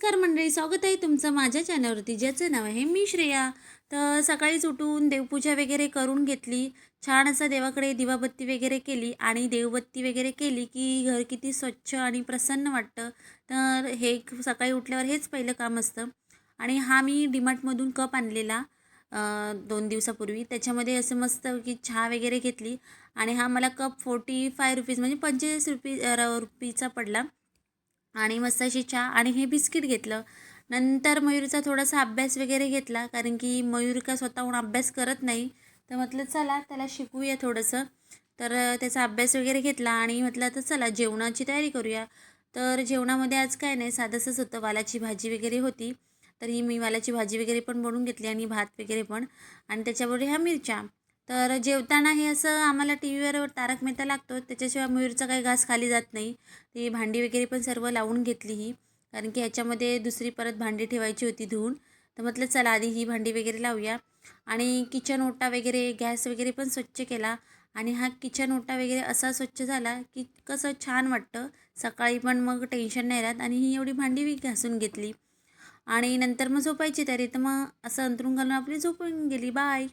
नमस्कार मंडळी, स्वागत आहे तुमचं माझ्या चॅनलवरती, ज्याचं नाव आहे मी श्रेया. तर सकाळीच उठून देवपूजा वगैरे करून घेतली. छान असं देवाकडे दिवाबत्ती वगैरे केली आणि देवबत्ती वगैरे केली की घर किती स्वच्छ आणि प्रसन्न वाटतं. तर हे सकाळी उठल्यावर हेच पहिलं काम असतं. आणि हा मी डीमार्टमधून कप आणलेला 2 दिवसापूर्वी. त्याच्यामध्ये असं मस्त की चहा वगैरे घेतली आणि हा मला कप 45 रुपीज म्हणजे 45 रुपीचा पडला. आणि मस्त अशी चहा आणि हे बिस्किट घेतलं. नंतर मयूरचा थोडासा अभ्यास वगैरे घेतला, कारण की मयूर का स्वतःहून अभ्यास करत नाही. तर म्हटलं चला त्याला शिकवूया थोडंसं. तर त्याचा अभ्यास वगैरे घेतला आणि म्हटलं आता चला जेवणाची तयारी करूया. तर जेवणामध्ये आज काय नाही, साधंसंच होतं. वालाची भाजी वगैरे होती. तर ही मी वालाची भाजी वगैरे पण बनवून घेतली आणि भात वगैरे पण. आणि त्याच्याबरोबर ह्या मिरच्या. तर जेवताना हे असं आम्हाला टी व्हीवर तारक मेहता लागतो, त्याच्याशिवाय मयूरचा काही घास खाली जात नाही. ती भांडी वगैरे पण सर्व लावून घेतली ही, कारण की ह्याच्यामध्ये दुसरी परत भांडी ठेवायची होती धुवून. तर म्हटलं चला आधी ही भांडी वगैरे लावूया. आणि किचन ओटा वगैरे गॅस वगैरे पण स्वच्छ केला. आणि हा किचन ओटा वगैरे असा स्वच्छ झाला की कसं छान वाटतं. सकाळी पण मग टेन्शन नाही राहत. आणि ही एवढी भांडी मी घासून घेतली आणि नंतर मग झोपायची तयारी. तर मग असं अंथरूण घालून आपली झोपून गेली. बाय.